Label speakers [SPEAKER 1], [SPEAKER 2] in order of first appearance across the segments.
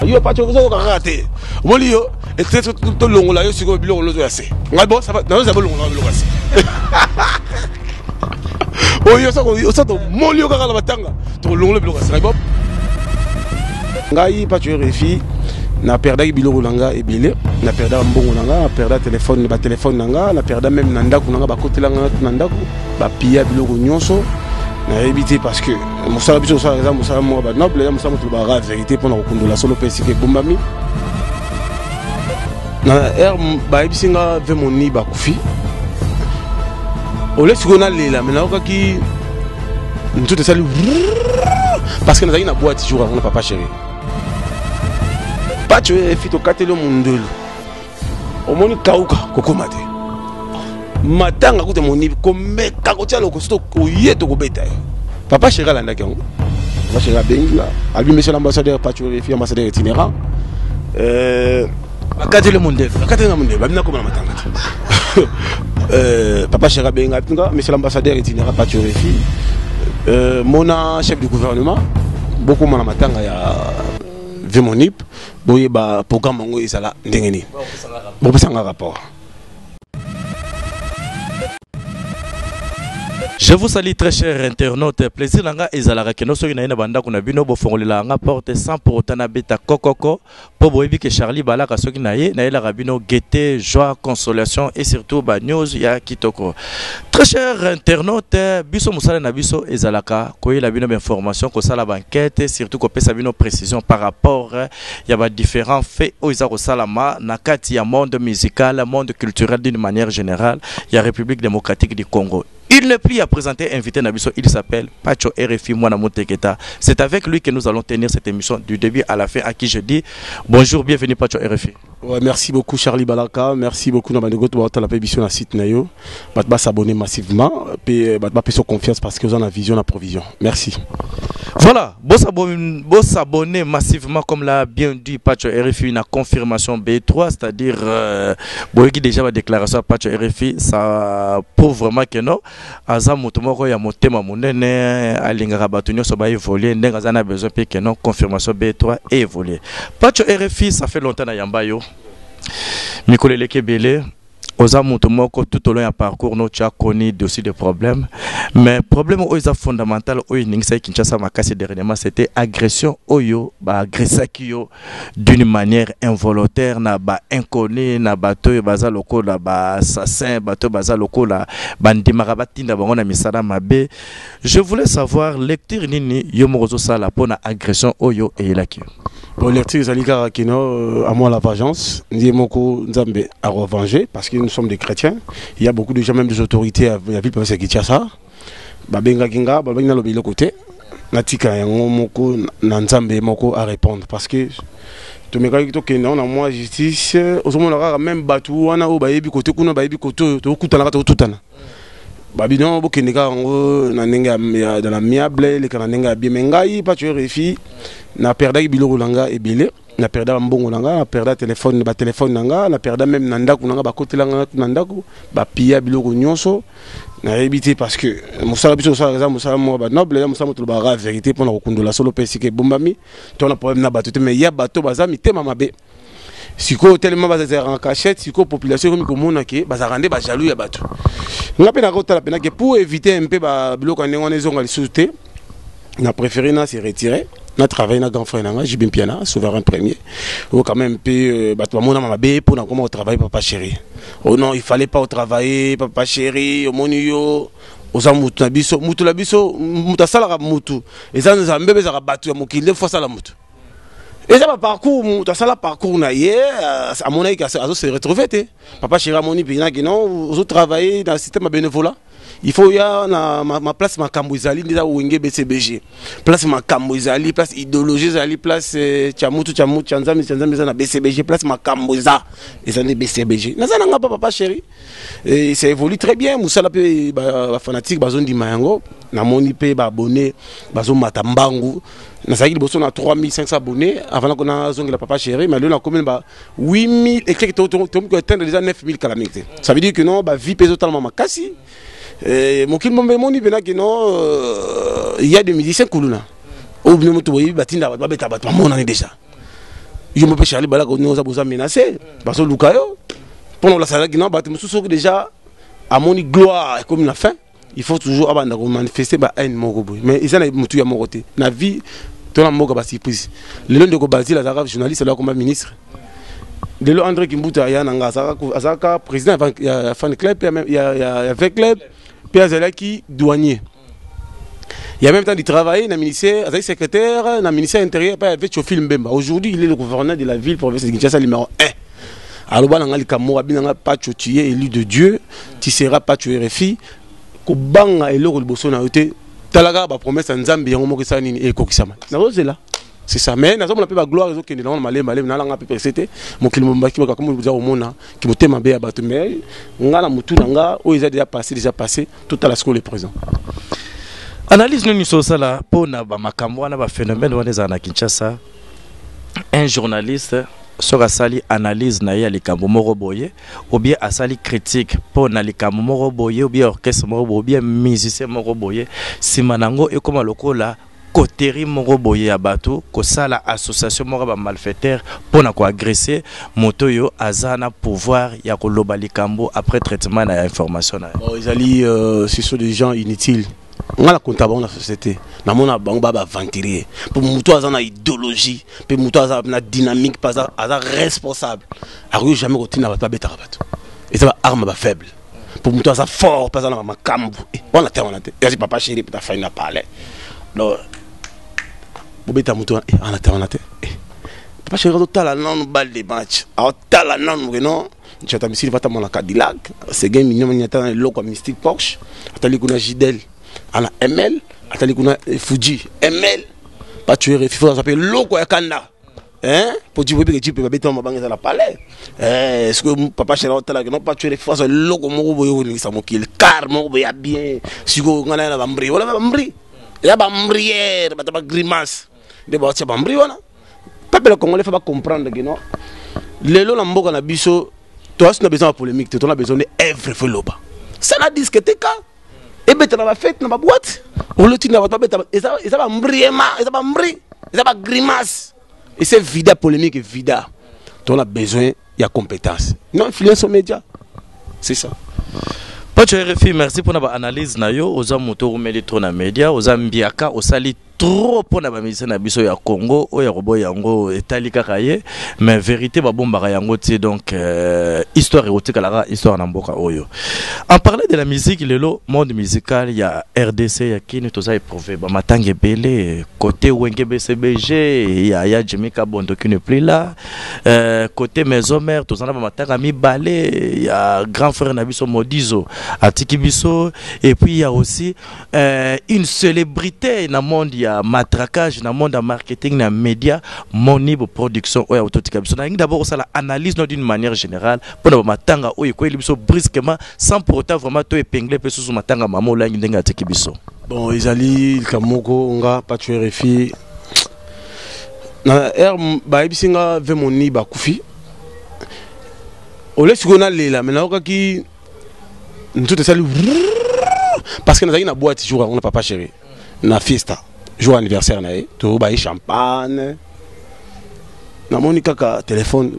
[SPEAKER 1] Yo pas tu veux rater. Mon lio et très tout long là yo siko biloko lozo assez. Ngai bon ça va non ça va long là biloko assez. Oh yo ça to mon lio kaka la batanga. To long le biloko assez. Ngai bon. Ngai pas tu refi na perda biloko nanga ebele na perda mbongo nanga na perda téléphone ba téléphone nanga na perda même na ndako nanga ba kotela nanga na ndako ba pia biloko nyonso. Na évité parce que mosala biso ça exemple mosala mo ba noble mosala mo ba vérité pour na kokondola solo pesi ke bombami na ba ebisinga ve moni ba kufi ole sikona lela mais na ki tout est salut parce que na boîte jour avant papa chéri pas tu es fito katelo mundulu omoni kauka kokomate matanga kote moni komeka kotia loko sto koyeto kobeta papa chéri alanda kango papa chéri benga albi monsieur l'ambassadeur Patchouri fi ambassadeur itinérant akatele mundelu babina koma matanga papa chéri benga monsieur l'ambassadeur itinérant Patchouri fi mona chef du gouvernement beaucoup mona matanga ya Vemonip boye ba programme ngo isala ndengeni bo pesanga rapport.
[SPEAKER 2] Je vous salue très chers internautes. Plaisir langa ezalaka keno soki na ina banda kuna bino bo fongolela nga porte sans pour autant na beta kokoko po boyebi que Charlie balaka soki na ela rabino gaieté, joie, consolation et surtout ba news ya kitoko. Très chers internautes, biso musala na biso ezalaka koyela bino information ko sala ba enquête surtout ko pesa bino précision par rapport ya ba différents faits o isa ko salama na kati ya monde musical, monde culturel d'une manière générale, ya République démocratique du Congo. Il n'est plus à présenter invité Nabiso, il s'appelle Pacho RFI Mwana Moteketa. C'est avec lui que nous allons tenir cette émission du début à la fin, à qui je dis bonjour, bienvenue Pacho RFI.
[SPEAKER 1] Ouais, merci beaucoup Charlie Balaka, merci beaucoup Nabanego pour la émission na site nayo. Batba s'abonner massivement et batba sur confiance parce que vous avez la vision la provision. Merci.
[SPEAKER 2] Voilà, beau s'abonner massivement comme l'a bien dit Pacho RFI, une confirmation B3, c'est-à-dire qui déjà la déclaration à Pacho RFI, ça prouve vraiment que non. Aza motomoko ya motema monene alingaka bato nyonso ba évoluer ndenge aza na besoin pe que non confirmation B3 et évoluer. Pacho RFI ça fait longtemps na yamba yo. Mikolo lekebele oza motomoko tout au long ya parcours no cha connu aussi des problèmes mais problème oyo fondamental oyo ningisa Kinshasa makasi dernièrement c'était agression oyo ba agressaki yo d'une manière involontaire na ba inconnu na bato baza lokola ba assassin bato baza lokola bandimaka batinda bango na misala mabe. Je voulais savoir lecture nini yo mozo sala pona agression oyo eyelaki.
[SPEAKER 1] Bon, lecture zalika kino à moi la vengeance ndi moko nzambe à revenger parce que nous sommes des chrétiens. Il y a beaucoup de gens même des autorités à la ville peuvent se quitter ça. Ba benga kinga ba benga lobilo côté natika yango moko na nzambe moko à répondre parce que to me kaki to keno na moi justice ozomona même batu wana o ba yebi côté kuna ba yebi côté to kutana to tutana. Babino bokeneka ngo na nenga dans la miable les kana nenga bien mengai pas tu refi na perda biloko langa ebele na perda mbongo langa na perda téléphone ba téléphone langa na perda même na ndako langa ba kotela na ndako ba pia biloko nyonso na éviter parce que mosala biso ça exemple mosala mo ba noble mosala mo to ba vérité pour na kokondola solo pesi ke bombami to na problème na bato te mais ya bato bazami tema mabe. Siko tellement bazazera en cachette, siko population comme komona ke bazarande ba jaloux ya bato. Ngape na kota la pena que pour éviter un peu ba biloko ndenge on ezonga lisouté, na préféré na se retirer, na travailler na grand frère na Jibim Piana, souverain premier. Ou quand même peu bato mona mabe pour na comment travailler papa chéri. Oh non, il fallait pas travailler papa chéri, au monio oza mutu na biso, mutu la biso, mutu sala mutu. Eza nzambe bezaka bato ya mokile fois sala mutu. Et ça va parcours, ça la parcours na à mon avis, se retrouver. Papa chéri Moni Pina qui non, vous travaillez dans le système bénévolat. Il faut y a ma place ma Kambouizali déjà Wenge BCBG. Place ma Kambouizali, place idéologie Zali, place Chamutu Chanzami na BCBG, place ma Kambouiza. Et ça n'est BCBG. Na ça n'a pas papa chéri. Et ça évolue très bien. Moussala pe fanatique bazon di Mayango, na Moni pe ba abonné, bazon matambangu. Nous avons 3500 abonnés avant qu'on ait la papa chéri, mais nous avons 8000 et quelques qui atteindre déjà 9000 calamités. Ça veut dire que non, la vie pèse totalement ma casse. Mon qu'il m'a dit que non, il y a des musiciens qui sont là. Au bout de mon tour, il y a des gens qui sont déjà. je me peux Charlie Bala qu'on nous a besoin menacer parce que Lukayo pendant la salle qui n'a pas déjà à mon gloire comme la fin il faut toujours avant manifester ba haine morobo mais ils en a mutu ya moroté na vie ton amour ba surprise le long de ko bazil la journaliste là comme ministre de l'eau André Kimbuta ya nanga azaka président ya fan club il y a fait club puis azala qui douanier il y a même temps de travailler dans le ministère, avec secrétaire, dans le ministère intérieur, avec Chofil Mbemba. Aujourd'hui, il est le gouverneur de la ville, province de Kinshasa, numéro 1. Alors, il n'y a pas de élu de Dieu, tu seras pas de RFI, que banga et l'eau de Bosso n'a été, talaga ba promesse en Zambie, il y a un mot qui s'est et Kokisama. C'est là. C'est ça. Mais nous avons la gloire, nous avons malé, nous avons pu c'était, mon kilomba qui m'a comme vous au monde, qui m'a téma bé à battre, mais on a la moutou nanga, où ils ont déjà passé, tout à la seconde présent.
[SPEAKER 2] Analyse nous sur ça là pour na ba makambo na ba phénomène wana za na Kinshasa. Un journaliste sera sali analyse na ya likambo moko boye ou bien asali critique pour na likambo moko boye ou bien orchestre moko boye ou bien musicien moko boye simanango e koma lokola koteri moko boye ya bato ko sala association moko ba malfaiteur pour na ko agresser moto yo azana pouvoir ya ko loba likambo après traitement na information na.
[SPEAKER 1] Bon ils ali ce sont des gens inutiles. On a la comptable dans la société. On a baba ventilier. Pour muto azana idéologie, pour muto azana dynamique, pas azana responsable. Alors jamais continue à pas bêta rabato. Et ça va arme ba faible. Pour muto azana fort, pas azana makambu. On a terre on a terre. Et papa chéri pour ta faille na parler. Non. Pour bêta muto on a terre on a terre. Papa chéri total la non balle des matchs. Alors tal la non non. Tu as mis si va ta mon Cadillac. C'est game mignon ni attend le loco mystique Porsche. Atali kuna Gidel. Ana ML, atali kuna Fuji, ML, pas tuer il faut s'appeler loco ya kanda. Hein? Pour dire que tu peux pas mettre ma banque dans la palais. Est-ce que papa chéri otala que non pas tuer il faut loco moko boyo ni sa mokil car moko boya bien. Si go ngana na bambri, wala bambri. Ya bambrière, ba grimace. De ba tia bambri wana. Peuple congolais faut pas comprendre que non. Lelo na mboka na biso, toi si tu as besoin de polémique, tu as besoin de œuvre foloba. Ça na disquette ka. Et bien, tu as fait dans ma boîte. On le tient dans votre boîte. Et ça va m'briller, et ça va m'briller, et ça va grimace. Et c'est vida polémique et vida. Tu as besoin, il y a compétence. Non, influence aux médias. C'est ça.
[SPEAKER 2] Pacho RFI, merci pour notre analyse. Aux amouteurs, aux médias, aux ambiaka, aux salit trop pour la mise na biso ya Congo o ya robo yango etalika kaye mais vérité ba bomba yango ti donc histoire érotique la histoire na mboka oyo. En parlant de la musique le monde musical il y a RDC ya kini toza éprouvé ba matange belé côté Wenge BCBG il y a Jimmy Kabondo qui n'est plus là côté maison mère toza na ba matanga mi balé il y a grand frère na biso Modizo atiki biso et puis il y a aussi une célébrité dans monde il y a matraquage dans le monde de marketing, dans les médias, Monibo production, ou autotique. D'abord, ça l'analyse d'une manière générale pour nous matanga ou brusquement sans pour autant vraiment tout épingler peu sous matanga maman là n'inga tiki biso.
[SPEAKER 1] Bon, Isali Kamoko, Onga, Pacho RFI. Na ba ibisinga ve moni ba kufi. Ole sikona lela, mais na qui tout est salut parce que nous avons une boîte jour on n'a pas chéri. Na fiesta. Jour anniversaire nae to ba champagne na monika ka téléphone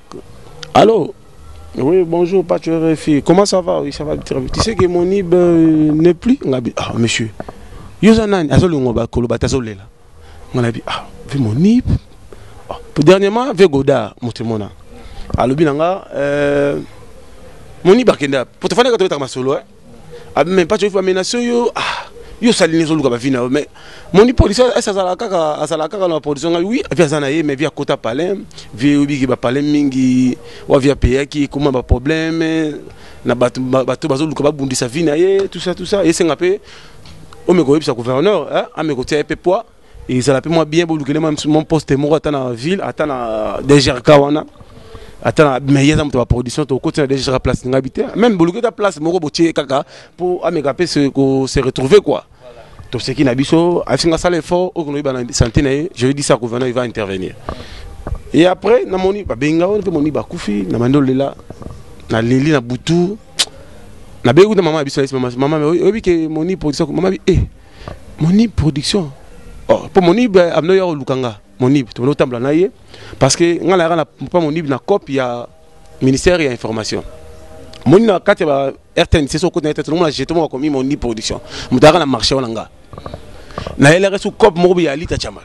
[SPEAKER 1] allô oui bonjour Pacho RFI comment ça va oui ça va très bien tu sais que mon ib n'est plus ah monsieur yozanani azolungo ba koloba tazolela on a dit ah vu mon ib pour dernièrement ve goda motemona alobi nanga mon ib akenda pour te faire que tu es ma solo ah même pas tu veux menacer yo ah yo salini zo luka ba vina mais mon production ça la kaka la production oui via zanaye mais via kota palais via ubi ki ba palais mingi wa via pays qui comment ba problème na bato bazo luka ba bundisa vina ye tout ça et c'est ngapé o me ko yebisa gouverneur hein a me ko tia pe poids et ça la pe moi bien bolukele mon poste mo ata na ville ata na DGRK wana ata mais yeza mto ba production to côté na DGRK place ngabité même bolukele ta place moko botie kaka pour amekape se retrouver quoi. Donc ce qui n'a biso, afinga ça l'effort, au qu'on a santé, je lui dis ça au gouverneur, il va intervenir. Et après, na moni ba benga, on fait moni ba kufi, na mandole là, na leli na butu, na begu na maman biso maman mais oui que moni production, maman moni production. Oh pour moni ba amno ya lukanga, monib to lo tambla na ye parce que ngala na pas monib na copie ya ministère ya information moni na kati ba RTNC so ko na tete mo la jeto mo ko mi monib production mutaka na marché wana nga na ele resu cop mo bi ya lita chamal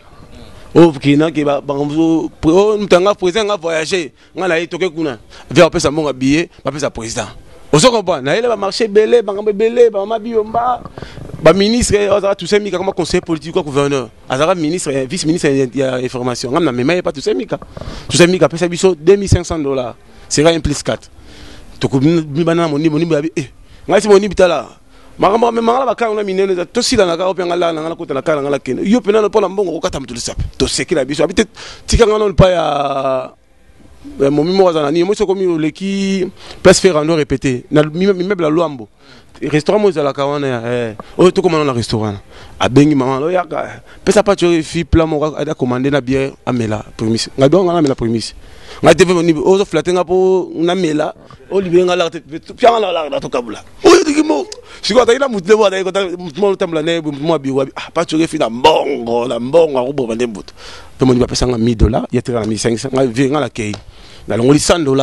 [SPEAKER 1] o kina ke ba bangamzo o mutanga président nga voyager ngala itoke kuna vers pesa mo billet ba pesa président oso comprendre na ele ba marché belé bangambe belé ba mabiyomba ba ministre azara tout ça mika comme conseiller politique ou gouverneur azara ministre vice ministre ya information ngam na mema pas tout ça mika pesa biso $2500 sera un plus 4 to ko mi bana moni babi ngasi moni bitala makamba me mangala bakanga na minene za to sila na ka openga la na kota na kala ngala kene yo pena no pona mbongo ko kata mutulu sape to sekila biso habite tika ngano pa ya momi mo za na ni mo so komi leki place faire en répéter na meuble la Luambo restaurant mo za la kawana o to komana na restaurant abengi mama lo yaka pesa pa tu fi plat mo a commander na bière amela premise ngabi on na mela premise nga teve moni o flatenga po na mela o libenga la pianga la to kabula o diki mo siko ta ina mutle bo ta ko ta mo tambla ne mo bi wa pa tu fi na mbongo ko bo bande mbuto to moni ba pesa nga $1000 yetira na 1500 nga vi nga la kei na longoli $100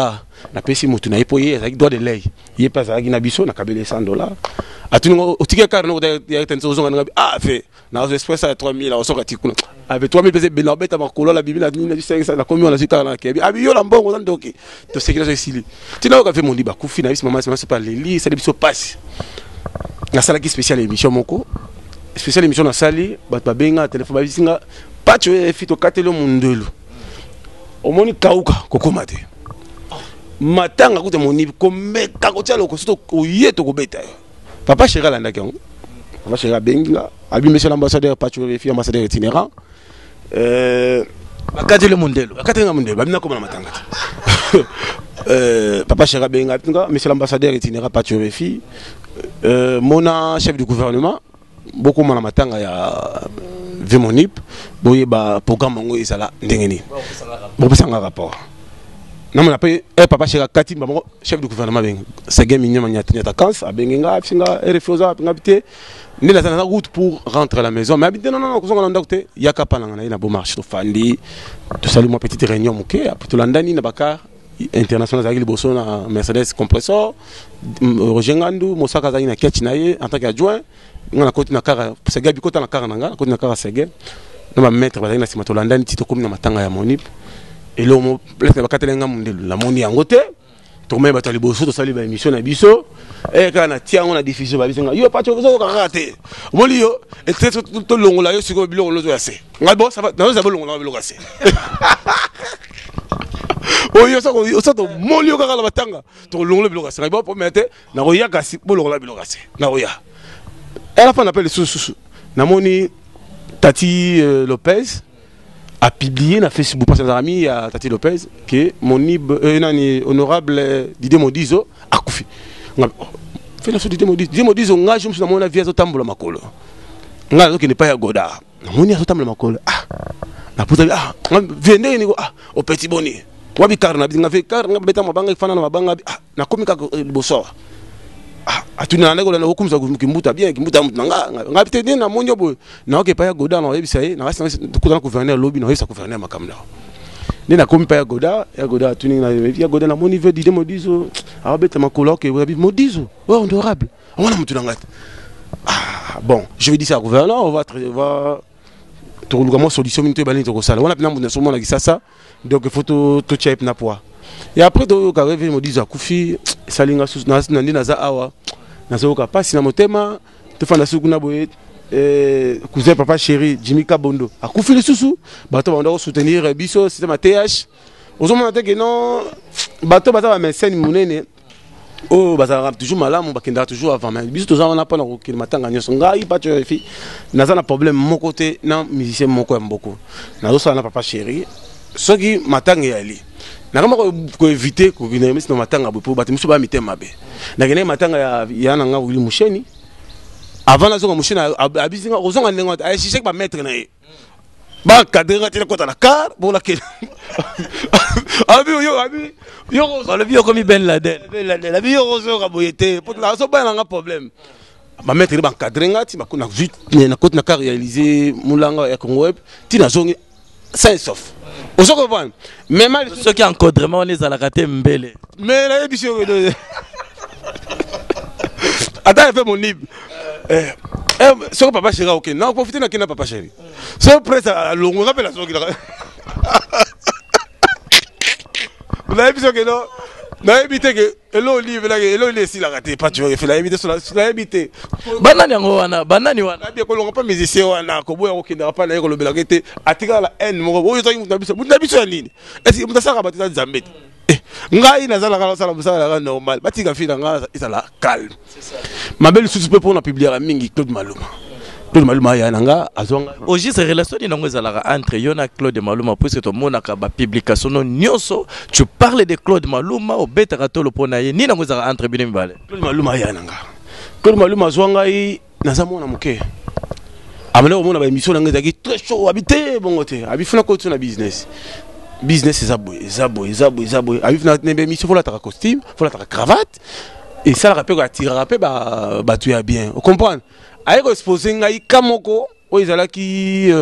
[SPEAKER 1] na pesi mutu na ipoye avec droit de lei ye pesa aki na biso na kabele $100 atuni otike car no ya tenso zonga ngabi fait na express à 3000 la osoka tikuna avec 3000 pesa beno beta makolo la bibi na 500 la komi on a sika na kebi abi yo la mbongo za ndoki to sekila so sili tina ka fe mon liba kufi na bisi mama c'est pas leli ça biso passe na sala ki spécial émission moko spécial émission na sali ba benga téléphone ba bisinga pacho fito katelo mundelo omoni kauka kokomate matanga kute moni komeka kotia loko soto oyeto kobeta papa chéri landa ke papa chéri benga abi monsieur l'ambassadeur pacho refi ambassadeur itinérant
[SPEAKER 2] bakati le mundelo
[SPEAKER 1] babina koma na matanga papa chéri benga tinga monsieur l'ambassadeur itinérant pacho refi mona chef du gouvernement beaucoup na matanga ya Vemonip boye ba programme ngo isala ndengeni bo pesanga rapport na mona pe papa chéri kati bango chef du gouvernement benga sege minyama nyata kans abenga singa refusa ngabite ni la na route pour rentrer à la maison mais habite non ko zonga ndokte yakapa na na bo marché to fandi to salut moi petite réunion moké après to landani na bakar international zaki liboso na Mercedes compressor rojengandu mosaka zaki na ketch na ye en tant qu'adjoint ngana koti na kara sege bikota na kara nanga koti na kara sege na ba maître bazaki na simato landani tito komi na matanga ya monip elo mo plate bakatelenga mundelu la moni yango te to me batali liboso to sali ba émission na biso kana tiango na diffusion ba bisenga yo pa to zo ka raté moli yo et to longola yo siko biloko lozo ya se ngabo ça va na zo longola biloko ya se oyo ça to moli yo ka la batanga to longola biloko ya se ngabo po mete na roya kasi bo longola biloko ya se na roya à la fin on appelle sous namoni Tati Lopez a publié na Facebook parce que ami à Tati Lopez que mon nani honorable Didier Modizo a koufi fait la Didier Modizo nga je me suis na mona via zotambola makolo nga zo ki ne pas ya goda namoni ya zotambola makolo na puta vende ni au petit boni wabi karna bi nga fe karna beta mabanga ifana na mabanga na komika boso atuna na ngolo na hukumza kimbuta bien kimbuta mtu nga peut-être na monyo bo na oke pa ya goda na yebisa ye na rasi na gouverneur lobby na yebisa gouverneur makamna ni na komi pa ya goda atuni na ya goda na mon niveau Didier Modizo abeta makolo ke wabi Modizo honorable on mtu ngata bon je vais dire ça au gouverneur on va to lugamo solution minute balini to kosala on a pina mbona somo na kisasa donc photo to type na poa et après to ka revenu Modizo akufi salinga sus na ndina za awa na zoka pasi na motema to fanda suku na boye cousin papa chéri Jimmy Kabondo akufi le susu bato ba ndako soutenir biso système TH ozomona te que non bato baza ba médecin munene oh baza toujours malamu bakenda toujours avant mais biso to za na pa na ko matanga nyoso ngai pa tu fi na za na problème mon côté na musicien moko ya mboko na zo na papa chéri soki matanga yali na kama ko éviter ko vina misi na matanga bo ba timiso ba mitema be na gene matanga ya na nga wili musheni avant la zonga musheni abizinga ozonga nengo ay si ba maître na ye ba cadre tele kota na car bo la ke abi yo
[SPEAKER 2] le vieux comme Ben Laden
[SPEAKER 1] la bio rozo ka boyete pour la so ba na problème ba maître ba cadre ngati ba kuna vite na kota na car réaliser mulanga ya Congo web ti na zongi sain sauf. Vous comprenez? Mais mal
[SPEAKER 2] ceux qui encadrement les à la raté mbele.
[SPEAKER 1] Mais là il dit attends, fait mon nib. Ce papa chéri OK. Non, profitez na kina papa chéri. Ce presse à longo rappelle la soki. Vous avez vu ce que non? Na évité que elo livre là elo laisser la raté pas tu vois fait la éviter sur la éviter.
[SPEAKER 2] Banani yango wana banani wana.
[SPEAKER 1] Bien ko longo pas musicien wana ko boya OK na pas na ko lobela kete atika la haine mo oyo to munabiso ya nini? Est-ce que mutasaka batisa nzambete? Ngai nazala kala sala musala la normal batika fina nga isala calme. Ma belle sous peu pour na publier mingi Claude Maluma. Claude Maluma ya nanga azonga
[SPEAKER 2] oji se relation ni nango ezalaka entre yona Claude Maluma puisque to monaka ba publication no nyonso tu parles de Claude Maluma au betaka to lo pona ye ni nango ezalaka entre bino mibale.
[SPEAKER 1] Claude Maluma ya nanga Claude Maluma azonga yi nazamona muke amana omona ba émission nanga ezaki très chaud habité bongote abifuna ko tuna business zaboy abifuna nembe émission fola ta costume fola ta cravate et ça la rappelle attirer rappel ba tu es bien vous comprenez aïe exposé ngai kamoko o ezalaki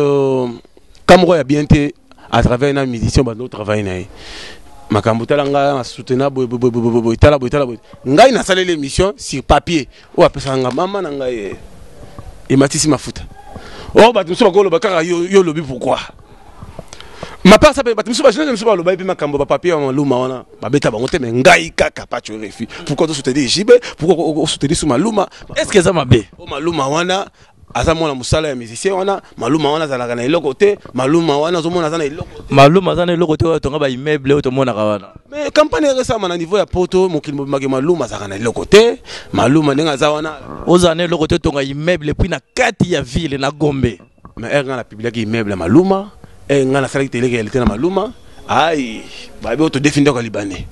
[SPEAKER 1] kamoko ya bien te à travers une musicien ba no travail na makambo talanga soutenir boy tala ngai na salé l'émission sur papier o apesa nga mama na ngai et matisi mafuta oh ba tumso bakolo bakaka yo lobi pourquoi ma part ça peut battre je ne sais pas le bail makambo ba papier Maluma wana ba beta bango te mais ngai kaka pas tu refi pourquoi tu soutenir JB pourquoi soutenir sur Maluma
[SPEAKER 2] est-ce que ça m'a bé
[SPEAKER 1] o Maluma wana azamona musala ya musicien wana Maluma wana zalaka na eloko te Maluma wana zomona zana eloko
[SPEAKER 2] Maluma zana eloko te to ngaba immeuble o to mona kawana
[SPEAKER 1] mais campagne récemment na niveau ya poto mokili maki Maluma zalaka na eloko te Maluma ndenga za wana
[SPEAKER 2] ozana eloko te to nga immeuble puis na kati ya ville na Gombe
[SPEAKER 1] mais erga na public immeuble ya Maluma nga na sala télé réalité na Maluma ai ba be auto définir ko libanais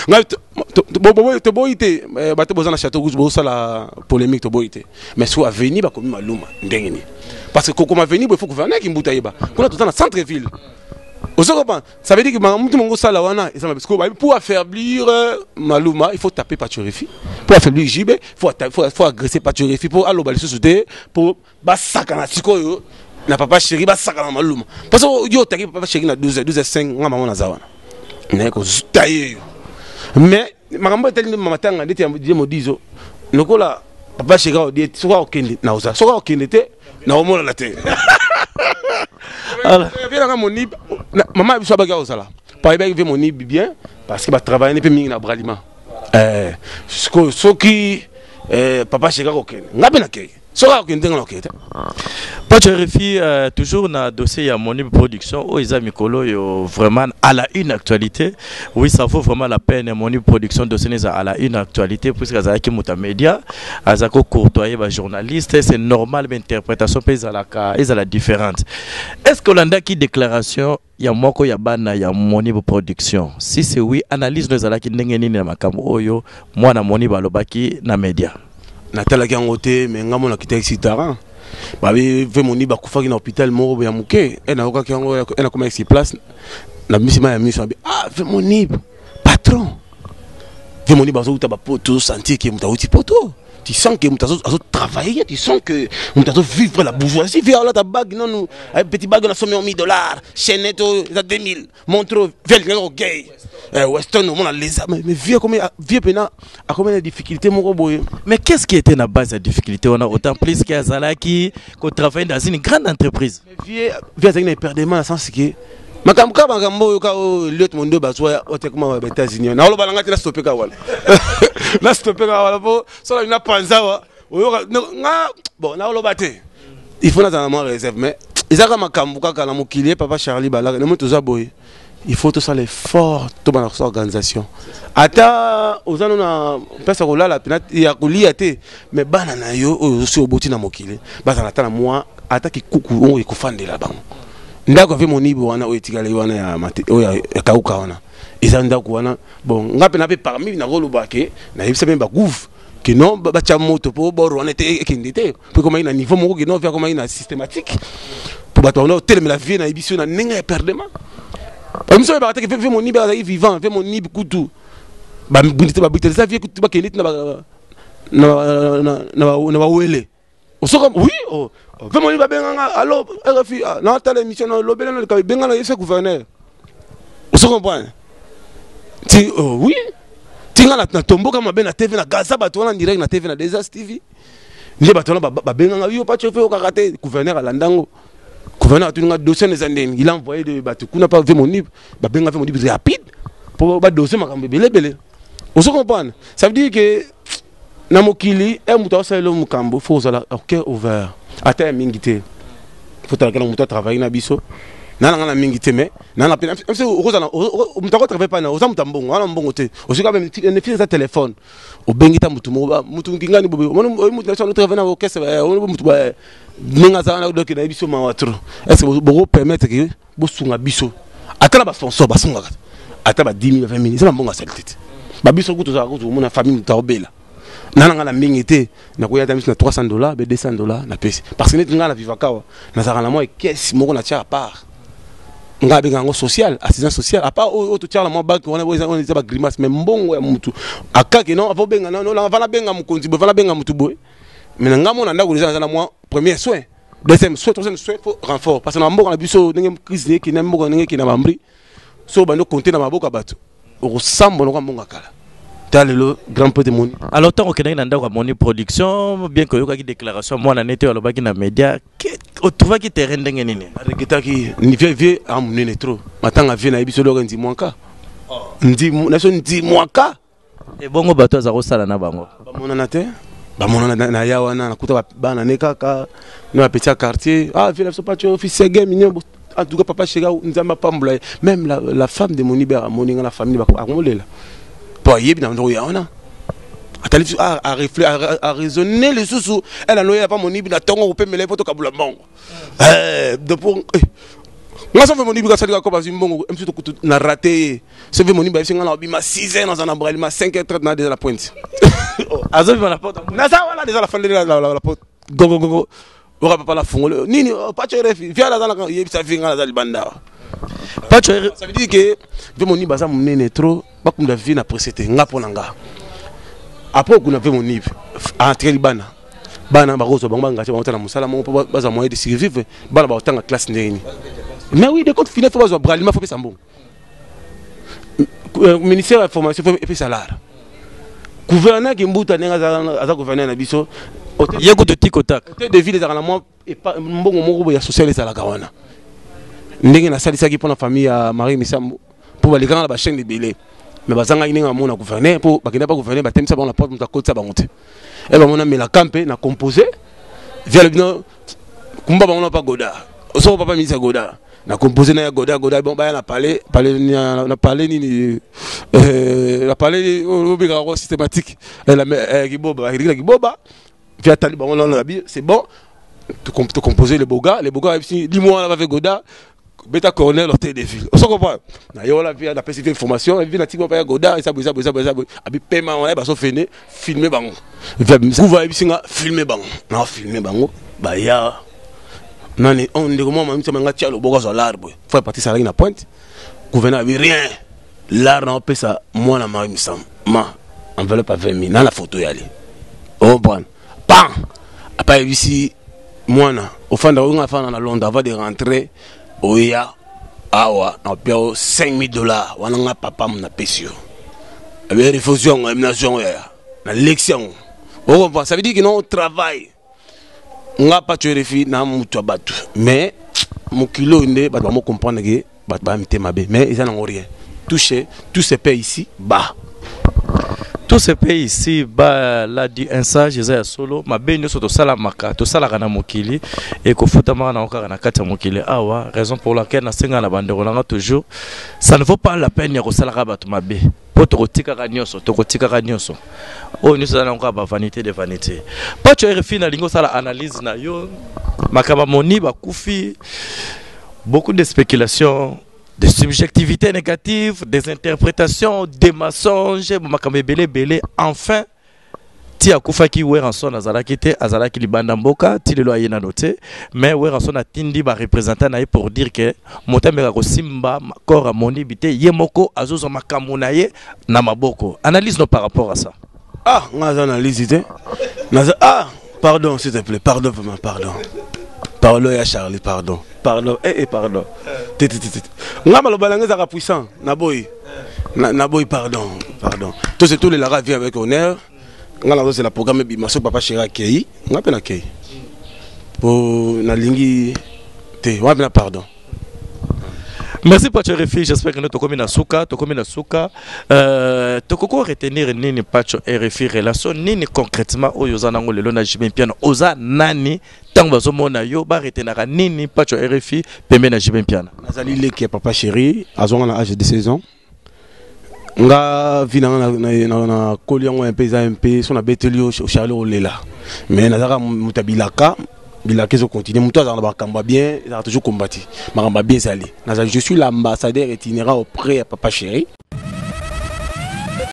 [SPEAKER 1] nga to boité ba te bozana château rouge bo sala polémique to boité mais soit avenir ba komi Maluma ndengeni parce que comme avenir il faut gouverner ki mbuta yeba kuna to na centre ville ça veut dire que mutu mongo sala wana et ça parce que pour affaiblir Maluma il faut taper Pachoreffi pour affaiblir JB faut agresser Pachoreffi pour allo bali société pour ba sakana sikoyo na papa chéri ba sakana Maluma parce que yo taki papa chéri na 12h05 nga maman na zawana na ko tailler mais makambo tellement mamatanga ndeti ya modizo lokola papa chéri o dit soka okende na oza soka okende te na omona la te alors bien nga moni maman biso ba ga ozala pa ba ve moni bien parce que ba travailler ne peut mingi na bralima soki papa chéri okende ngabe na ke soka okende nga okende
[SPEAKER 2] Pachoreffi toujours na dossier ya Monib Production où ils a mikolo yo vraiment à la une actualité oui ça vaut vraiment la peine Monib Production dossier à la une actualité puisque ça qui muta média azako courtoyer ba journaliste c'est normal mais interprétation pèse à la différente est-ce que l'anda qui déclaration ya moko ya bana ya Monib Production si c'est oui analyse nous ala ki ndenge nini na makambo oyo mwana Monib alobaki na média
[SPEAKER 1] natala ki ngote mais ngamo na kita excitara babi ve moni ba kufaki na hôpital moko ya muke na oka ki ngo na koma ici place na misima ya mission ah ve moni patron ve moni bazo uta ba poto sentir que muta uti poto tu sens que muta zo travailler tu sens que muta zo vivre la bourgeoisie via la ta bague non nous petit bague na somme $1000 chaînette à 2000 montre velgro gay Weston on a les mais vieux comme vieux pena a combien de difficultés mon boy
[SPEAKER 2] mais qu'est-ce qui était la base de difficulté on a autant plus qu'il y a Zalaki qu'on travaille dans une grande entreprise
[SPEAKER 1] vieux avec perdement dans sens que makamka makambo ka liot mondo bazwa otekuma ba États-Unis na lo balanga tena stopper ka wala na stopper ka wala po so la panza wa nga bon na lo bate il faut na moins réserve mais izaka makambo ka na mokilier papa Charlie balaka ne moto za boy il faut tout ça l'effort de notre organisation ata ozano na pesa kolala pena ya kulia te mais bana na yo ozo oboti na mokili bazana ta na moi ata ki kuku on ekufandela bango ndako ve monibo wana oyetikala wana ya mate oya kauka wana eza ndako wana bon ngape na pe parmi na rolobake na yebisa be ba gouf que non ba cha moto po boro wana te ekindite pour comme ina niveau moko que non faire comme ina systématique pour bato na tellement la vie na émission na ninga perdement ba miso ba take ve monibo ba vivant ve monibo kutu ba bundite ba bundite sa vie kutu ba kendite na ba wele osoka oui Vraiment, va bien. Alors, RFI, dans ta émission, l'obélisque, le Bengal, il est gouverneur. Vous comprenez? Oui. Tu as na tombo comme ben na TV na Gaza, bato en direct na TV na Desas TV. Ni bato na Bengal, il pas chauffé au karaté, gouverneur à Landango. Gouverneur a tenu un dossier des Andes. Il a envoyé des bateaux qui n'a pas fait mon livre. Bengal fait mon livre rapide pour le dossier ma cambe belé. Vous comprenez? Ça veut dire que na mokili et muto sa le mukambo faut ça au cœur ouvert. Ata mingité. Faut que muto travailler na biso. Na mingité mais na la peine. Même si muto travaille pas na oza mutambongo, ala mbongo te. Aussi quand même ne file sa téléphone. Au bengita mutu ngingani bobe. Mutu na travailler na orchestre, mutu ba ninga za na doki na biso ma watro. Est-ce que vous permettre que vous sunga biso? Ata la ba sponsor ba sunga. Ata ba 10 000 20 000, c'est mbongo saltete. Ba biso kuto za kuto mona famille mutawbela. Nana la mingité na koya tamis na $300 be $200 na pesi parce que nga na vivakawa na zakana moi caisse moko na tia à part nga be ngango social assistance sociale à part auto tia la moi banque on est ba grimace mais mbongo ya mutu akaki non avo benga non la vala benga mukonzi bo vala benga mutu boy mais nga mona ndako les na moi premier soin deuxième soin troisième soin faut renfort parce que na mbongo na biso ndenge crise ki na mbongo ndenge ki na mambri so bando compter na maboka bato au sambo no mbongo kala. Le grand peu de monde. Alors, tant que nous avons une production, bien que nous avons une déclaration, moi, on a été dans les médias, on trouve que terrain d'engagé. Ni vieux à mon trop. Maintenant, on vient à Ibiso, on dit moins qu'à. On dit moins qu'à. Et bon, on va tout à ça na bango. Mon anate, mon na yawana na kuta bana neka ka na petit quartier. Ah, viens là, pas tu officier game mignon. En tout cas, papa chéga, nous avons pas mblaye. Même la femme de mon ibera, mon la famille va à là. Pour y bien à raisonner les sous elle a noyé pas mon ibn à ton peut me les photos kabula bon de pour moi ça fait mon ibn ça dit comme un bon un petit coup na raté ça fait mon ibn c'est on a bima 6 heures dans un embrayage ma 5h30 dans déjà la pointe azo va la porte na ça voilà déjà la fin de la porte go on va pas la fond nini pas tu refi viens là dans la ça fait dans la banda. Ça veut dire que je mon ibasa mon trop pas comme la vie n'a précédé nga ponanga après qu'on avait mon livre entre les bana ba roso banga ngati ba na musala mo baza moyen de survivre bana ba tanga classe ndeni mais oui de compte final faut baza bralima faut pesa mbongo ministère de l'information faut pesa salaire gouverneur qui mbuta nenga za gouverneur na biso yeko to tikotak de ville za na mo mbongo moko ya social za la kawana ndenge na salisa ki pour la famille à Marie Misambo pour les grands la chaîne de belé mais bazanga inenga mona gouverneur pour bakenda pas gouverneur batem ça bon la porte nous côté ça ba monter et ba mona mais la camper na composer via le bien kumba ba mona pas goda so papa mi sa goda na composer na goda bon ba na parler ni la parler au bigaro systématique la giboba via tali ba mona c'est bon tu composer les boga dis-moi on va faire goda beta corner l'hôtel des villes on se comprend na yo la via na spécifique information et vient na tiko pa goda et ça abi paiement on ba so fene filmer bango via pouvoir bisinga filmer bango na filmer bango ba ya nani on de comment même ça manga tia le boga sur l'arbre faut partir ça na pointe gouverneur avait rien l'arbre on peut ça moi na Marie Misam ma enveloppe à 20 000 dans la photo y aller on prend pan après ici moi na au fond on a fait dans Londres avant de rentrer oya awa na pio $5,000 wana papa mna pesio avec réfusion élimination na l'élection ça veut dire que non travail nga pas tu refi na mutu batu mais mon kilo inde ba mo comprendre que ba mitema be mais ils en ont rien touché tout se paye ici bas. Tout ce pays ici, là dit un sage, j'ai solo, ma belle sur salamaka, tout ça la gana mokili, et qu'au foot na encore na kata mokili. Ah ouais, raison pour laquelle na singa la bande rolanga toujours, ça ne vaut pas la peine de salara bat ma bé. Pour te rotika ranyoso, te rotika ranyoso. Oh, nous allons encore ba vanité de vanité. Pas tu es refina lingo ça la analyse na yo, makaba moni ba kufi, beaucoup de spéculations. Des subjectivités négatives, des interprétations, des mensonges, enfin, ti akufa ki weranson azalaki te azalaki libanda mboka ti lelo ayena noté mais weranson atindi ba représentant na pour dire que motameka ko simba makora moni bité yemoko azozo makambo na ye na maboko. Analyse no par rapport à ça. Ah, ngaza analyse te. Ah, pardon s'il te plaît, pardon vraiment, pardon. Pardon, ya Charlie, pardon. Pardon, pardon. Nga malobalanga zaka puissant, naboy. Naboy, pardon, pardon. Tout c'est tout les lara vient avec honneur. Nga c'est la programme bimaso papa chéri Kei. Nga pena Kei. Pour na lingi te, wa pena pardon.
[SPEAKER 2] Merci Pacho RFI, j'espère que nous tokomi na suka. Tokoko retenir nini Pacho RFI relation nini concrètement oyoza nango lelo na Jibin Piano. Oza nani tant bazo mona yo ba retenaka nini Pacho RFI pembe na Jibin Piano.
[SPEAKER 1] Nazali leki papa chéri, azonga na âge de 16 ans. Nga vina na koliango un peu son abeteli au Charlie Olela. Mais nazaka mutabilaka Bilaka zo continue, muto azana bakamba bien, il a toujours combattu. Makamba bien sali. Je suis l'ambassadeur itinérant auprès de papa chéri.